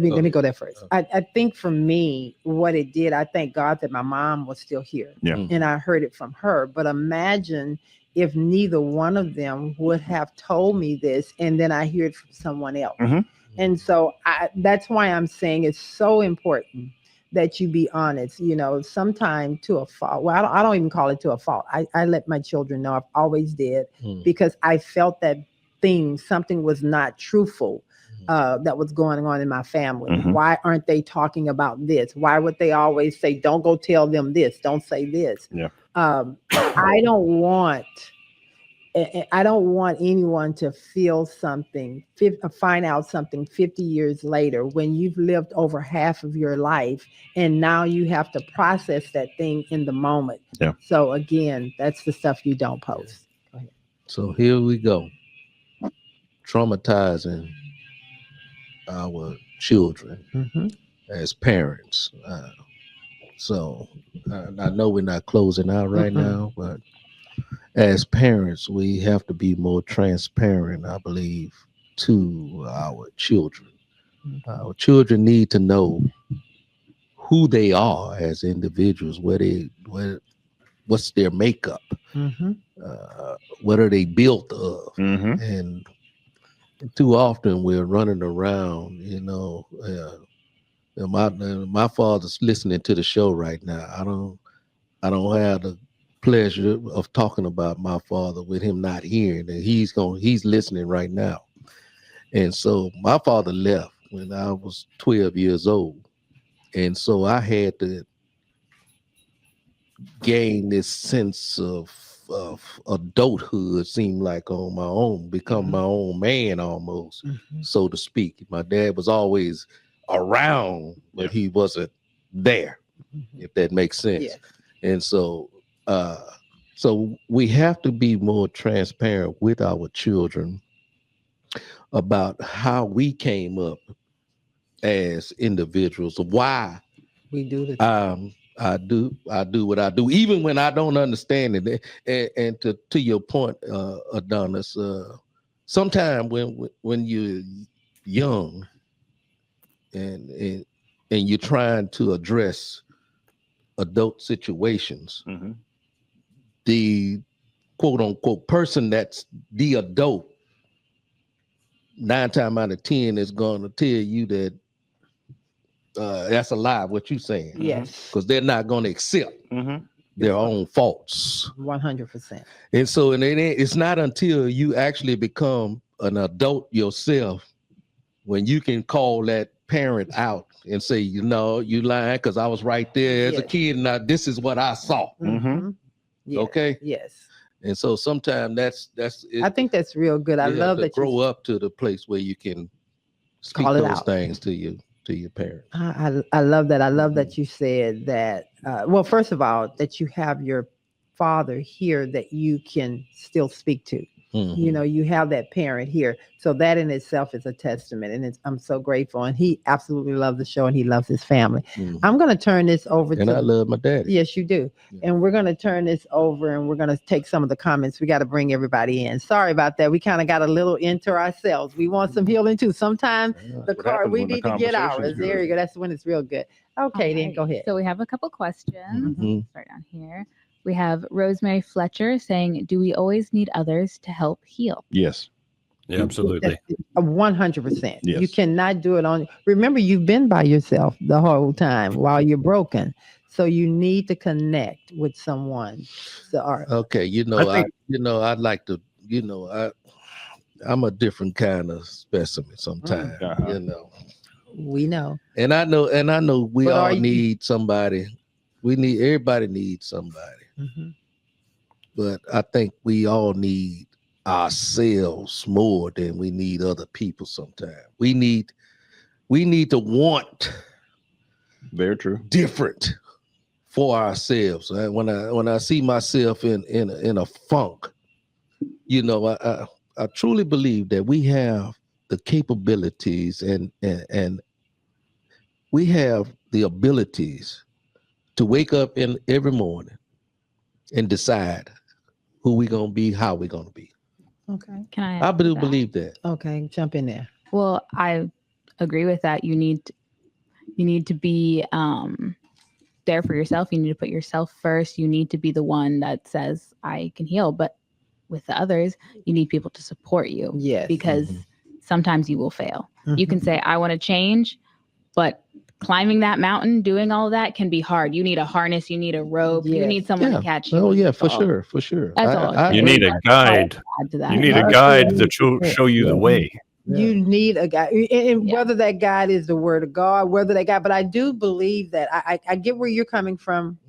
me go there first. I think for me, what it did, I thank God that my mom was still here. And I heard it from her. But imagine if neither one of them would have told me this, and then I hear it from someone else. And so that's why I'm saying it's so important that you be honest, sometime to a fault. Well, I don't even call it to a fault. I let my children know. I've always did, because I felt that something was not truthful that was going on in my family. Why aren't they talking about this? Why would they always say, don't go tell them this, don't say this? I don't want I don't want anyone to feel something, find out something 50 years later when you've lived over half of your life and now you have to process that thing in the moment. Yeah. So again, that's the stuff you don't post. Go ahead. So here we go. Traumatizing our children as parents. So I know we're not closing out right now, but as parents, we have to be more transparent, I believe, to our children. Our children need to know who they are as individuals, what's their makeup, what are they built of, and too often we're running around, my father's listening to the show right now. I don't have the pleasure of talking about my father with him not hearing, and he's listening right now. And so my father left when I was 12 years old. And so I had to gain this sense of adulthood, seemed like on my own, become my own man almost, so to speak. My dad was always around, but he wasn't there, if that makes sense. Yeah. And so we have to be more transparent with our children about how we came up as individuals, why we do the I do what I do, even when I don't understand it. And to your point, Adonis, sometimes when you're young and you're trying to address adult situations, the quote unquote person that's the adult 9 times out of 10 is going to tell you that that's a lie, what you're saying. Yes. Because they're not going to accept their own faults. 100%. And so it's not until you actually become an adult yourself when you can call that parent out and say, you lying because I was right there as a kid and this is what I saw. Yes. Okay? Yes. And so sometimes that's it, I think that's real good. I love that you grow up to the place where you can speak those things to your parents. I love that. I love that you said that. Well, first of all, that you have your father here that you can still speak to. You have that parent here. So that in itself is a testament. And I'm so grateful. And he absolutely loves the show and he loves his family. I'm going to turn this over and I love my daddy. Yes, you do. Yeah. And we're going to turn this over and we're going to take some of the comments. We got to bring everybody in. Sorry about that. We kind of got a little into ourselves. We want some healing too. Sometimes we need to get ours. There you go. That's when it's real good. Okay, then go ahead. So we have a couple questions. Start down here. We have Rosemary Fletcher saying, do we always need others to help heal? Yes. Yeah, absolutely. 100%. Yes. You cannot do it on. Remember, you've been by yourself the whole time while you're broken. So you need to connect with someone. Okay. I'd like to, I'm a different kind of specimen sometimes, We know. And I know we all need somebody. Everybody needs somebody. But I think we all need ourselves more than we need other people sometimes. We need to want very true different for ourselves. When I see myself in a funk, I truly believe that we have the capabilities and we have the abilities to wake up in every morning and decide who we're going to be, how we're going to be. Okay. I do believe that. Okay, jump in there. Well, I agree with that. You need to be there for yourself. You need to put yourself first. You need to be the one that says, I can heal. But with the others, you need people to support you. Yes. Because sometimes you will fail. You can say, I want to change, but climbing that mountain, doing all of that can be hard. You need a harness, you need a rope, you need someone to catch you. Oh yeah, for sure. That's all. You need a guide. You need a guide that show you the way. You need a guide, and whether that guide is the word of God, but I do believe that I get where you're coming from,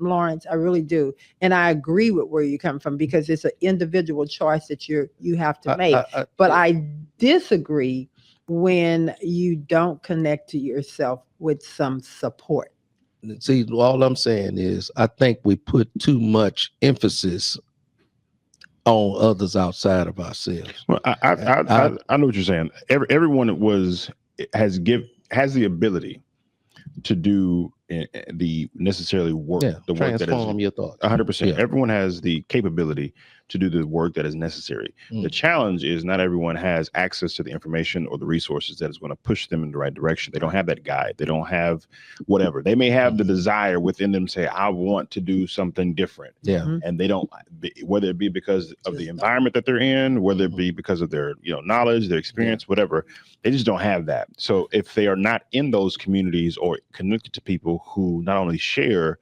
Lawrence. I really do. And I agree with where you come from, because it's an individual choice that you have to make. But I disagree when you don't connect to yourself with some support. See, all I'm saying is I think we put too much emphasis on others outside of ourselves. Well, I know what you're saying. Everyone has the ability to do the necessarily work, the work that is your thoughts. 100%. Everyone has the capability to do the work that is necessary. The challenge is not everyone has access to the information or the resources that is going to push them in the right direction. They don't have that guide. They don't have whatever. They may have the desire within them to say, I want to do something different. And they don't, whether it be because of the environment that they're in, whether it be because of their knowledge, their experience, whatever, they just don't have that. So if they are not in those communities or connected to people who not only share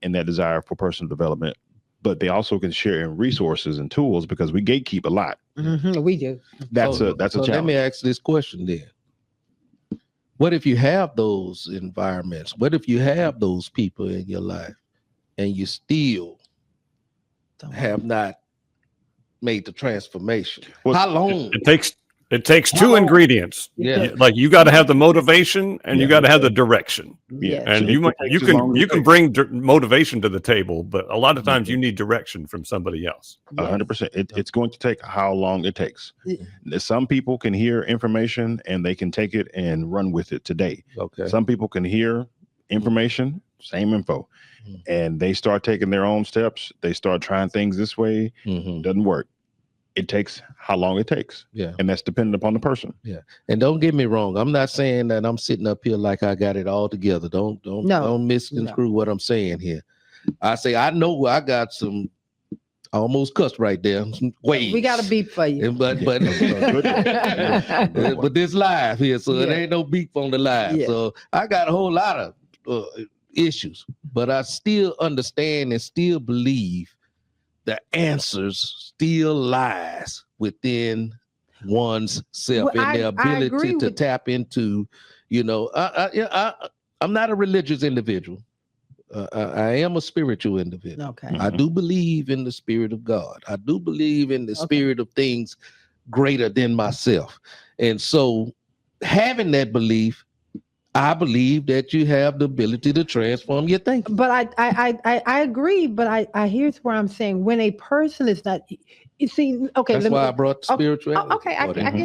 in that desire for personal development, but they also can share in resources and tools, because we gatekeep a lot. We do. That's a challenge. Let me ask this question then. What if you have those environments? What if you have those people in your life and you still have not made the transformation? Well, how long? It takes two ingredients. Like you got to have the motivation and you got to have the direction. And you can bring motivation to the table, but a lot of times you need direction from somebody else. 100%. It's going to take how long it takes. Some people can hear information and they can take it and run with it today. Some people can hear information, same info, and they start taking their own steps. They start trying things this way. Doesn't work. It takes how long it takes. And that's dependent upon the person. And don't get me wrong. I'm not saying that I'm sitting up here like I got it all together. Don't misconstrue what I'm saying here. I say, I know I got some, I almost cussed right there. Wait, we got a beep for you. But this live here, so it ain't no beep on the live. So I got a whole lot of issues, but I still understand and still believe the answers still lies within one's self and their ability to tap into, I'm not a religious individual. I am a spiritual individual. I do believe in the spirit of God. I do believe in the spirit of things greater than myself. And so having that belief, I believe that you have the ability to transform your thinking. But I agree. But I here's where I'm saying, when a person is not, you see, that's why I brought spirituality. I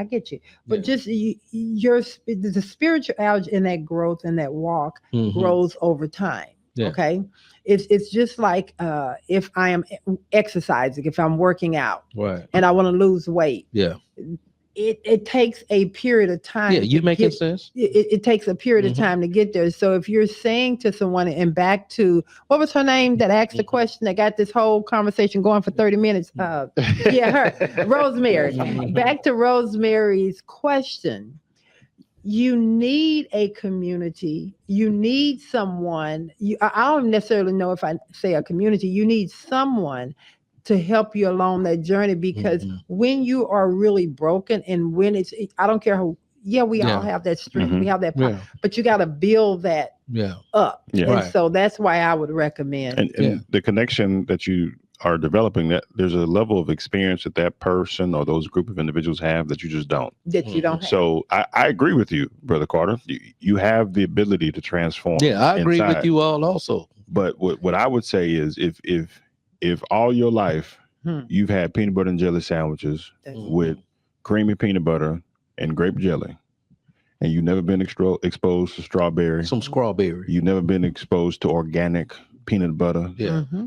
get you. But just the spirituality in that growth and that walk grows over time. It's just like if I am exercising, if I'm working out, and I want to lose weight. It takes a period of time. You making sense? It takes a period of time to get there. So if you're saying to someone, and back to, what was her name that asked the question that got this whole conversation going for 30 minutes? Her, Rosemary. Back to Rosemary's question. You need a community. You need someone. I don't necessarily know if I say a community. You need someone to help you along that journey, because when you are really broken, and when I don't care who, we all have that strength, we have that power, but you got to build that up. And so that's why I would recommend. And the connection that you are developing, that there's a level of experience that person or those group of individuals have that you just don't. You don't have. So I agree with you, Brother Carter. You have the ability to transform. I agree with you all also. But what I would say is, if all your life you've had peanut butter and jelly sandwiches with creamy peanut butter and grape jelly, and you've never been exposed to strawberry, you've never been exposed to organic peanut butter,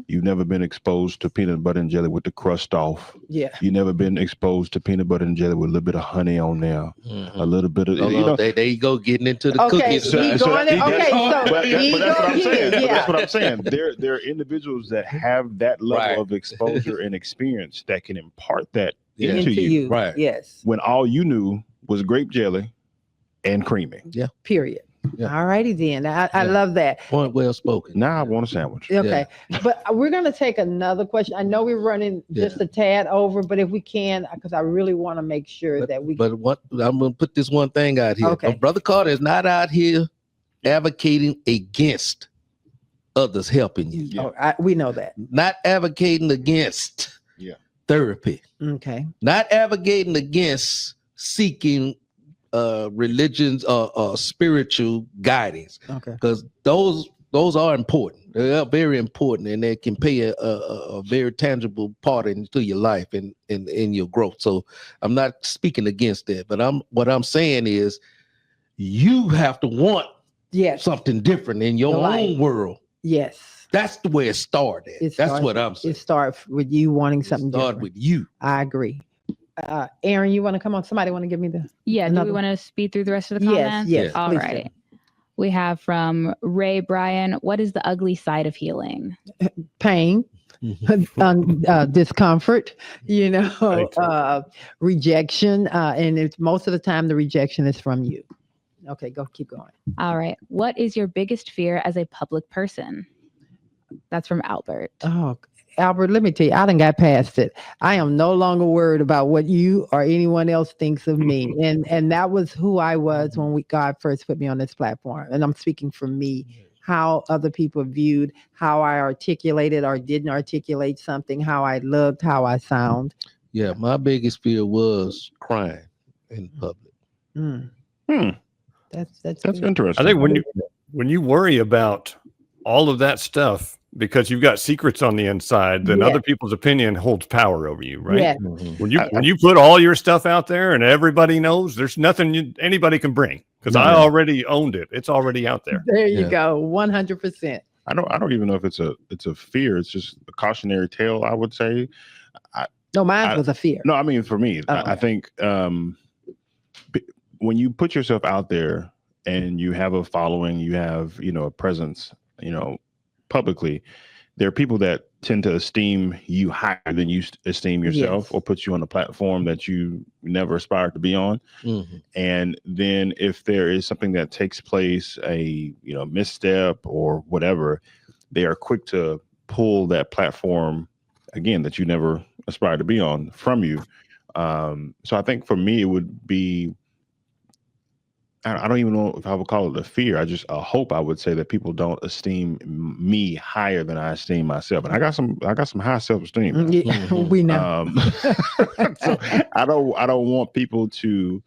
you've never been exposed to peanut butter and jelly with the crust off, you've never been exposed to peanut butter and jelly with a little bit of honey on there, a little bit of there you go, getting into the cookies. But that's what I'm saying. That's what I'm saying. There are individuals that have that level of exposure and experience that can impart that into you. Yes. When all you knew was grape jelly and creamy. Period. All righty then. I love that. Point well spoken. Now I want a sandwich. But we're going to take another question. I know we're running just a tad over, but if we can, because I really want to make sure that we. But what I'm going to put this one thing out here. Brother Carter is not out here advocating against others helping you. Yeah. Oh, we know that. Not advocating against therapy. Okay. Not advocating against seeking religions or spiritual guidance. Okay. Because those are important. They are very important, and they can play a very tangible part into your life and in your growth. So I'm not speaking against that, but what I'm saying is you have to want something different in your own world. Yes. That's the way it started. That's what I'm saying. It starts with you wanting something different. Start with you. I agree. Aaron, you want to come on? Somebody want to give me the... Yeah, do we want to speed through the rest of the comments? Yes. All right. We have from Ray Bryan, what is the ugly side of healing? Pain, discomfort, rejection. And it's most of the time the rejection is from you. Okay, keep going. All right. What is your biggest fear as a public person? That's from Albert. Oh, Albert, let me tell you, I done got past it. I am no longer worried about what you or anyone else thinks of me. And that was who I was when God first put me on this platform. And I'm speaking for me, how other people viewed, how I articulated or didn't articulate something, how I looked, how I sound. Yeah, my biggest fear was crying in public. That's interesting. I think when you worry about all of that stuff because you've got secrets on the inside, then other people's opinion holds power over you, right? Yeah. When you put all your stuff out there and everybody knows, there's nothing anybody can bring because I already owned it. It's already out there. There you go, 100%. I don't even know if it's a fear. It's just a cautionary tale, I would say. Mine was a fear. No, I mean for me, I think when you put yourself out there and you have a following, you have a presence, publicly, there are people that tend to esteem you higher than you esteem yourself, or put you on a platform that you never aspired to be on. And then if there is something that takes place, a misstep or whatever, they are quick to pull that platform again that you never aspired to be on from you. So I think for me, it would be, I don't even know if I would call it a fear. I hope I would say that people don't esteem me higher than I esteem myself. And I got some high self-esteem. Yeah, we know. So I don't want people to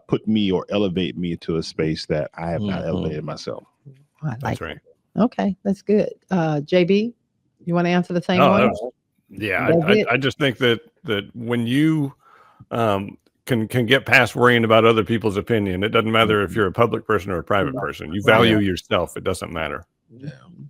put me or elevate me to a space that I have not elevated myself. That's right. Okay, that's good. JB, you want to answer the same one? I just think that when you can get past worrying about other people's opinion, it doesn't matter if you're a public person or a private person. You value yourself. It doesn't matter.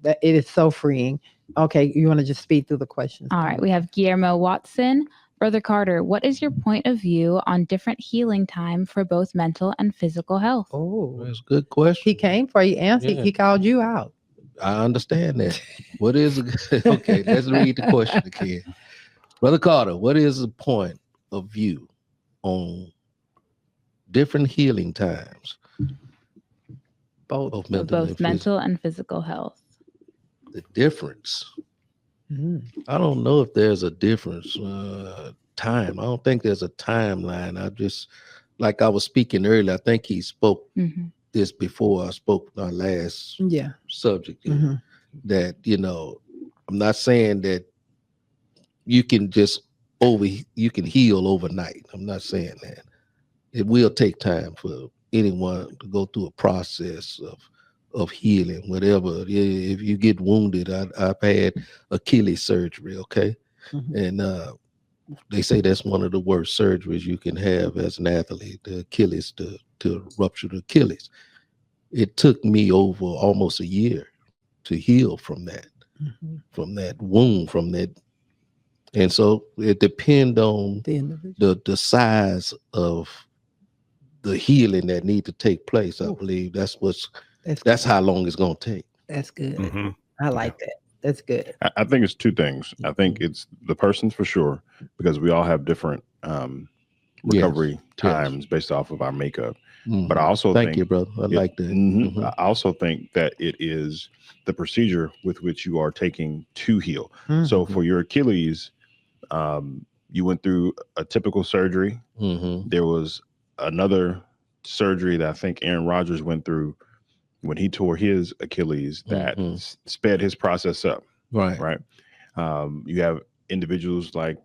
It is so freeing. Okay, you want to just speed through the questions? All right, we have Guillermo Watson. Brother Carter, what is your point of view on different healing time for both mental and physical health? Oh, that's a good question. He came for you, answered. He called you out. I understand that. What is okay? Let's read the question again. Brother Carter, what is the point of view on different healing times? Both mental and physical health. The difference. I don't know if there's a difference. Time. I don't think there's a timeline. I just, like I was speaking earlier, I think he spoke this before I spoke on our last subject. That, I'm not saying that you can just you can heal overnight. I'm not saying that. It will take time for anyone to go through a process of healing, whatever. If you get wounded, I've had Achilles surgery, okay? And they say that's one of the worst surgeries you can have as an athlete, the Achilles, to rupture the Achilles. It took me over almost a year to heal from that, wound, from that. And so it depends on the size of the healing that need to take place. I believe that's how long it's going to take. That's good. I like that. That's good. I think it's two things. I think it's the person's for sure, because we all have different recovery times based off of our makeup. But I also thank you, brother. I like that. I also think that it is the procedure with which you are taking to heal. So for your Achilles, you went through a typical surgery. There was another surgery that I think Aaron Rodgers went through when he tore his Achilles, that sped his process up. Right. You have individuals like,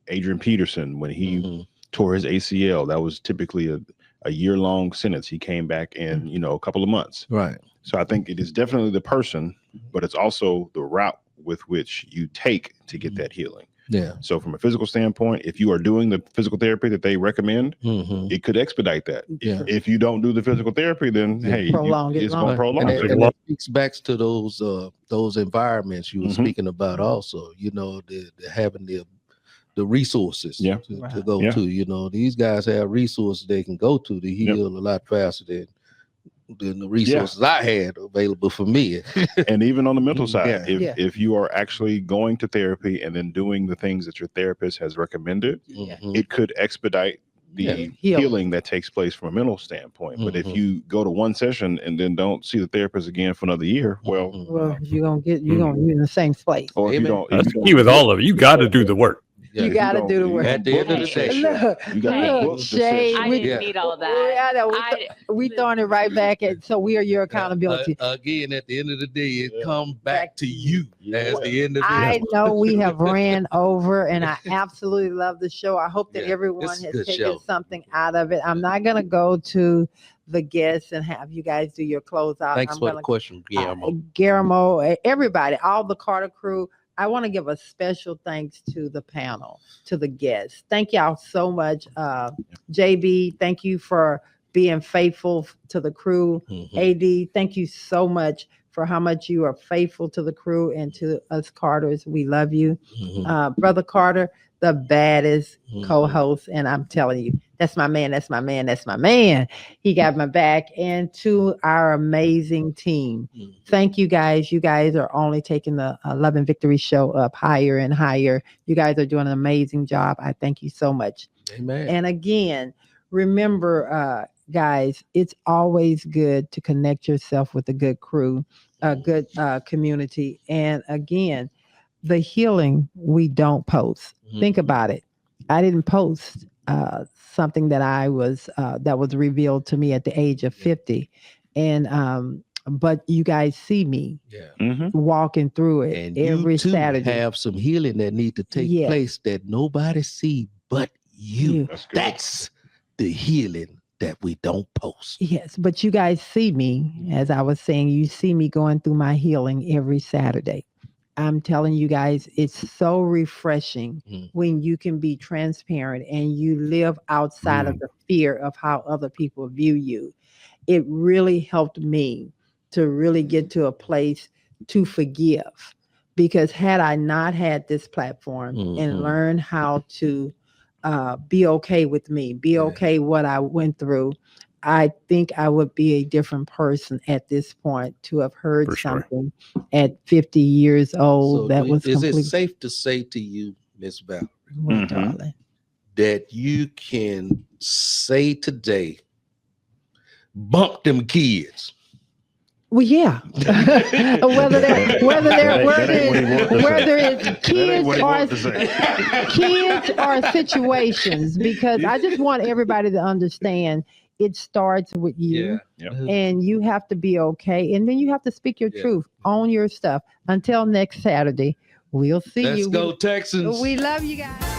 Adrian Peterson, when he tore his ACL, that was typically a year-long sentence. He came back in, a couple of months. Right. So I think it is definitely the person, but it's also the route with which you take to get that healing. Yeah. So from a physical standpoint, if you are doing the physical therapy that they recommend, it could expedite that. Yeah. If you don't do the physical therapy, then it's going to prolong it. And that speaks back to those environments you were speaking about also, the having the resources to go to. These guys have resources they can go to heal a lot faster than the resources I had available for me. And even on the mental side, if you are actually going to therapy and then doing the things that your therapist has recommended, it could expedite the healing that takes place from a mental standpoint. But if you go to one session and then don't see the therapist again for another year, well, you're gonna be in the same place. Or if you don't, that's the key with all of it. You got to do the work. You got to do the work. At the end of the day, you got to book the Shay, I didn't need all of that. We throwing it right back at. So we are your accountability. Again, at the end of the day, it comes back to you. At the end of the day, I know we have ran over, and I absolutely love the show. I hope that everyone has taken something out of it. I'm not gonna go to the guests and have you guys do your closeout. Thanks for the question, Guillermo. Guillermo, everybody, all the Carter crew. I want to give a special thanks to the panel, to the guests. Thank y'all so much. JB, thank you for being faithful to the crew. AD, thank you so much for how much you are faithful to the crew and to us Carters. We love you. Brother Carter, the baddest co-host. And I'm telling you, that's my man. That's my man. That's my man. He got my back. And to our amazing team. Thank you guys. You guys are only taking the Love and Victory show up higher and higher. You guys are doing an amazing job. I thank you so much. Amen. And again, remember, guys, it's always good to connect yourself with a good crew, a good community. And again, the healing we don't post. Think about it. I didn't post something that that was revealed to me at the age of 50. And but you guys see me walking through it and every Saturday. Have some healing that need to take place that nobody see but you. That's the healing that we don't post. Yes, but you guys see me, as I was saying, you see me going through my healing every Saturday. I'm telling you guys, it's so refreshing when you can be transparent and you live outside of the fear of how other people view you. It really helped me to really get to a place to forgive, because had I not had this platform and learn how to be okay with me, be okay what I went through, I think I would be a different person at this point to have heard something at 50 years old. So is it safe to say to you, Miss Valerie, darling, that you can say today, bump them kids? Well, yeah. whether it's kids or situations, because I just want everybody to understand it starts with you, and you have to be okay, and then you have to speak your truth, own your stuff. Until next Saturday, we'll see you. Let's go Texans. We love you guys.